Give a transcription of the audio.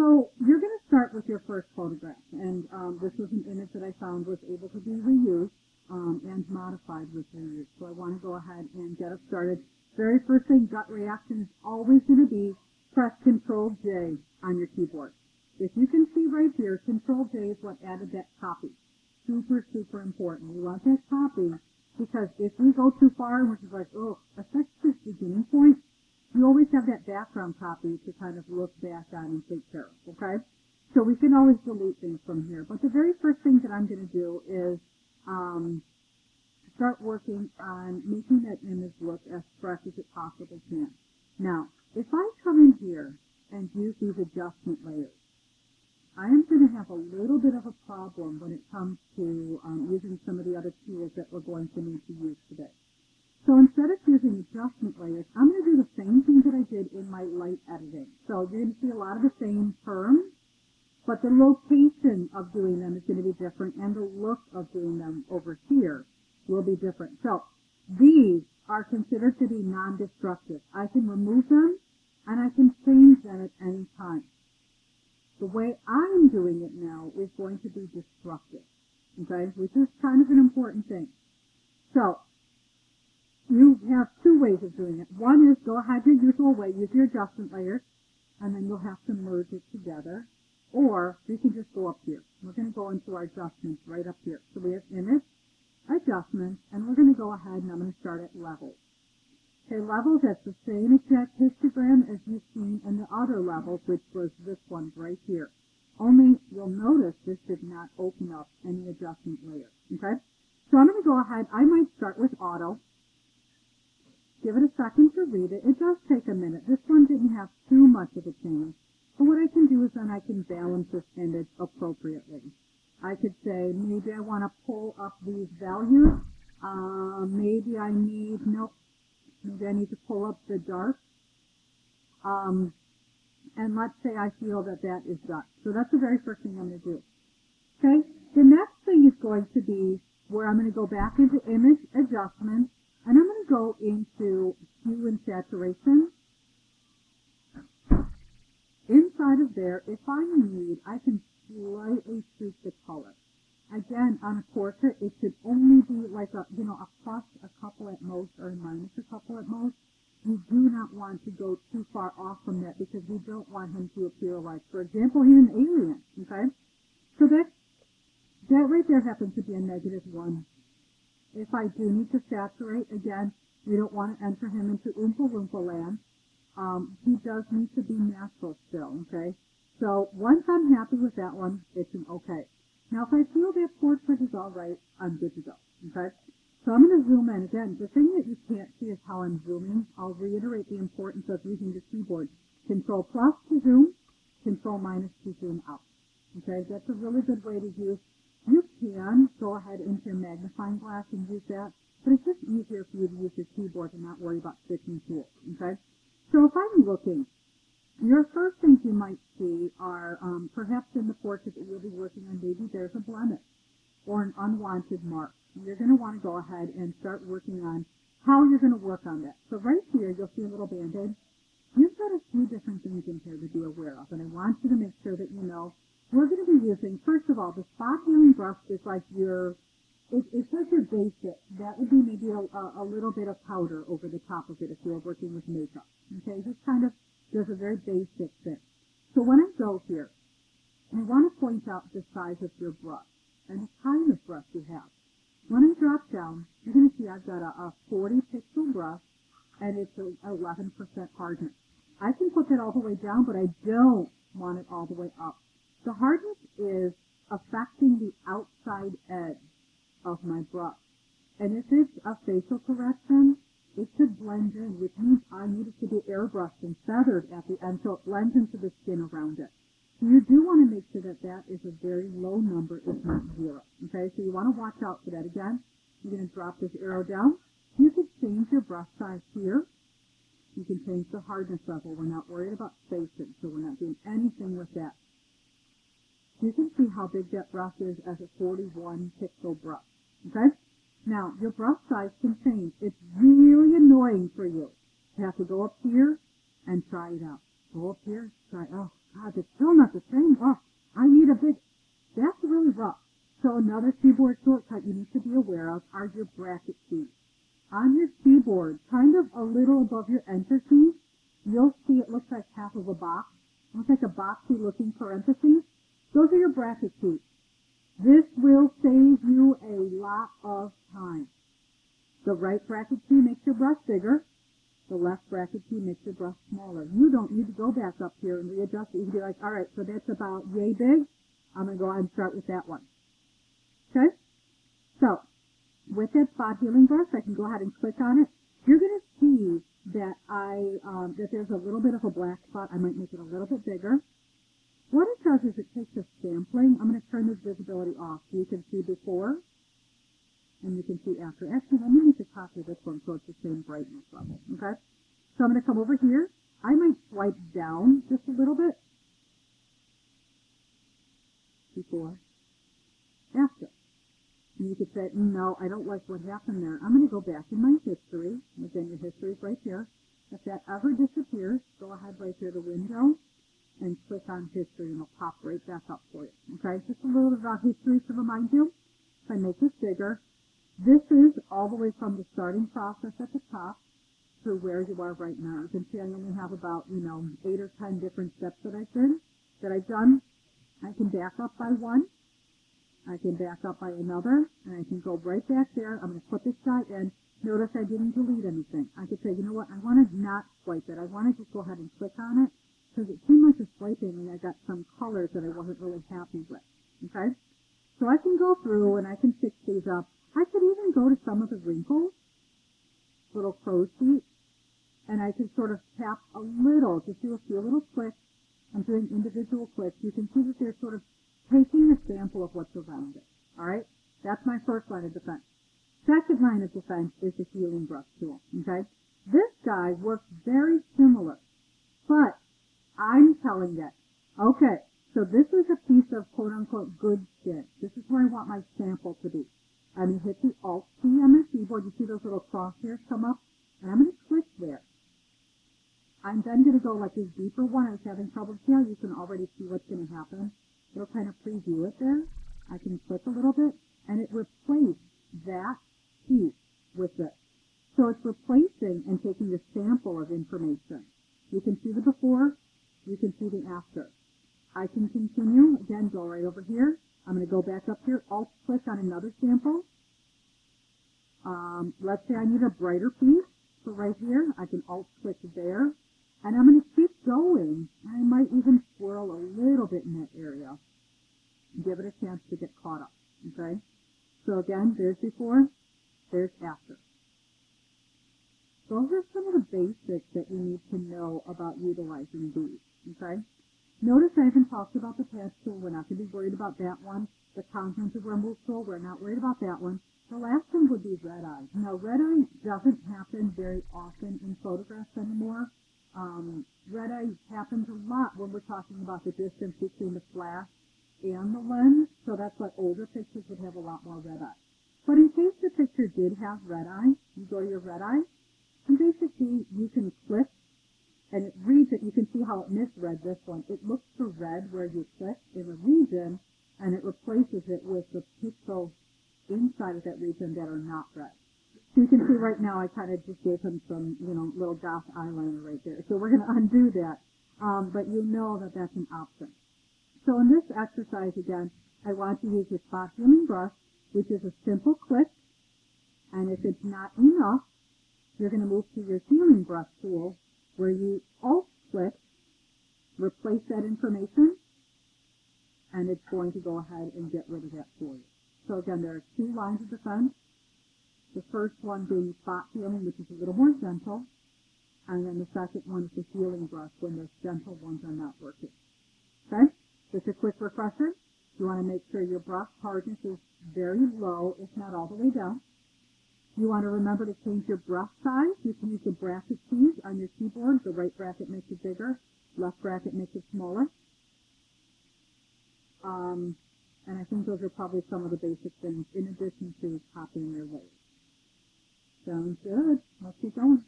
So you're going to start with your first photograph, and this was an image that I found was able to be reused and modified with reuse. So I want to go ahead and get us started. Very first thing, gut reaction is always going to be press Control J on your keyboard. If you can see right here, Control J is what added that copy. Super, super important. We want that copy because if we go too far and we're just like, oh, affects this beginning point, you always have that background copy to kind of look back on and take care of, okay? So we can always delete things from here. But the very first thing that I'm going to do is start working on making that image look as fresh as it possibly can. Now, if I come in here and use these adjustment layers, I am going to have a little bit of a problem when it comes to using some of the other tools that we're going to need to use today. So instead of using adjustment layers, I'm going to do the same thing that I did in my light editing. So you're going to see a lot of the same terms, but the location of doing them is going to be different, and the look of doing them over here will be different. So these are considered to be non-destructive. I can remove them, and I can change them at any time. The way I'm doing it now is going to be destructive, okay, which is kind of an important thing. So you have two ways of doing it. One is go ahead your usual way, use your adjustment layers, and then you'll have to merge it together. Or you can just go up here. We're going to go into our adjustments right up here. So we have image, adjustments, and we're going to go ahead and I'm going to start at levels. Okay, levels, that's the same exact histogram as you've seen in the other levels, which was this one right here. Only you'll notice this did not open up any adjustment layer. Okay? So I'm going to go ahead, I might start with auto. Give it a second to read it. It does take a minute. This one didn't have too much of a change. But what I can do is then I can balance this image appropriately. I could say maybe I want to pull up these values. Maybe I need, nope. Maybe I need to pull up the dark. And let's say I feel that that is done. So that's the very first thing I'm going to do. Okay? The next thing is going to be where I'm going to go back into image adjustments, and I'm going to go into hue and saturation. Inside of there, if I need, I can slightly tweak the color. Again, on a portrait, it should only be like a, a plus a couple at most or a minus a couple at most. You do not want to go too far off from that because we don't want him to appear like, for example, he's an alien, okay? So that right there happens to be a -1. If I do need to saturate, again, we don't want to enter him into Oompa Loompa land. He does need to be natural still, okay? So once I'm happy with that one, it's an okay. Now, if I feel that portrait is all right, I'm good to go, okay? So I'm going to zoom in. Again, the thing that you can't see is how I'm zooming. I'll reiterate the importance of using the keyboard. Control plus to zoom, Control minus to zoom out, okay? That's a really good way to use. You can go ahead into your magnifying glass and use that, but it's just easier for you to use your keyboard and not worry about switching tools, okay? So if I'm looking, your first things you might see are perhaps in the portrait that you'll be working on, maybe there's a blemish or an unwanted mark. You're going to want to go ahead and start working on how you're going to work on that. So right here, you'll see a little band-aid. You've got a few different things in here to be aware of, and I want you to make sure that you know we're going to be using, first of all, the spot healing brush is like it's like your basic. That would be maybe a little bit of powder over the top of it if you're working with makeup. Okay, just kind of does a very basic thing. So when I go here, I want to point out the size of your brush and the kind of brush you have. When I drop down, you're going to see I've got a 40 pixel brush and it's 11% hardness. I can put that all the way down, but I don't want it all the way up. The hardness is affecting the outside edge of my brush. And if it's a facial correction, it should blend in, which means I need it to be airbrushed and feathered at the end so it blends into the skin around it. So you do want to make sure that that is a very low number, if not 0. Okay, so you want to watch out for that. Again, you're going to drop this arrow down. You can change your brush size here. You can change the hardness level. We're not worried about spacing, so we're not doing anything with that. You can see how big that brush is as a 41 pixel brush. Okay? Now, your brush size can change. It's really annoying for you. You have to go up here and try it out. Go up here, Try, oh, God, it's still not the same. Oh, I need a big, that's really rough. So another keyboard shortcut you need to be aware of are your bracket keys. On your keyboard, kind of a little above your enter key, you'll see it looks like half of a box. It looks like a boxy looking parentheses. Those are your bracket keys. This will save you a lot of time. The right bracket key makes your brush bigger. The left bracket key makes your brush smaller. You don't need to go back up here and readjust it. You can be like, all right, so that's about yay big. I'm going to go ahead and start with that one. Okay? So, with that spot healing brush, I can go ahead and click on it. You're going to see that that there's a little bit of a black spot. I might make it a little bit bigger. What it does is it takes a sampling. I'm going to turn this visibility off so you can see before and you can see after. Actually, let me make a copy of this one so it's the same brightness level. Okay? So I'm going to come over here. I might swipe down just a little bit. Before. After. And you could say, no, I don't like what happened there. I'm going to go back in my history. Again, your history is right here. If that ever disappears, go ahead right here to Window and click on History, and it'll pop right back up for you. Okay, just a little bit about history to remind you. If I make this bigger, this is all the way from the starting process at the top to where you are right now. You can see I only have about, 8 or 10 different steps that I've done. I can back up by one. I can back up by another, and I can go right back there. I'm going to put this guy in. Notice I didn't delete anything. I could say, you know what, I want to not swipe it. I want to just go ahead and click on it, because it seemed like a swiping, and I got some colors that I wasn't really happy with. Okay? So I can go through, and I can fix these up. I could even go to some of the wrinkles, little crow's feet, and I can sort of tap a little, just do a few little clicks. I'm doing individual clicks. You can see that they're sort of taking a sample of what's around it. All right? That's my first line of defense. Second line of defense is the healing brush tool. Okay? This guy works very similar, but I'm telling it, okay, so this is a piece of quote-unquote good skin. This is where I want my sample to be. I'm going to hit the Alt key on my keyboard. You see those little crosshairs come up? And I'm going to click there. I'm then going to go like this deeper one. I was having trouble. See how you can already see what's going to happen? It'll kind of preview it there. I can click a little bit, and it replaced that piece with this. So it's replacing and taking a sample of information. You can see the before. You can see the after. I can continue. Again, go right over here. I'm going to go back up here, Alt-click on another sample. Let's say I need a brighter piece. So right here, I can Alt-click there. And I'm going to keep going. I might even swirl a little bit in that area. Give it a chance to get caught up. Okay? So again, there's before, there's after. Those are some of the basics that you need to know about utilizing these. Okay? Notice I haven't talked about the patch tool. We're not going to be worried about that one. The content of remove tool, we're not worried about that one. The last one would be red eye. Now, red eye doesn't happen very often in photographs anymore. Red eye happens a lot when we're talking about the distance between the flash and the lens, so that's why older pictures would have a lot more red eye. But in case the picture did have red eye, you go to your red eye, and basically you can click, and it reads it. You can see how it misread this one. It looks for red where you click in the region, and it replaces it with the pixels inside of that region that are not red. So you can see right now I kind of just gave him some, little goth eyeliner right there. So we're going to undo that. But you know that that's an option. So in this exercise, again, I want to use the spot healing brush, which is a simple click. And if it's not enough, you're going to move to your healing brush tool, where you Alt-click, replace that information, and it's going to go ahead and get rid of that for you. So again, there are two lines of defense. The first one being spot healing, which is a little more gentle. And then the second one is the healing brush, when those gentle ones are not working. Okay? Just a quick refresher. You want to make sure your brush hardness is very low, if not all the way down. You want to remember to change your brush size. You can use the bracket keys on your keyboard. The right bracket makes it bigger. Left bracket makes it smaller. And I think those are probably some of the basic things, in addition to copying your layers. Sounds good. Let's keep going.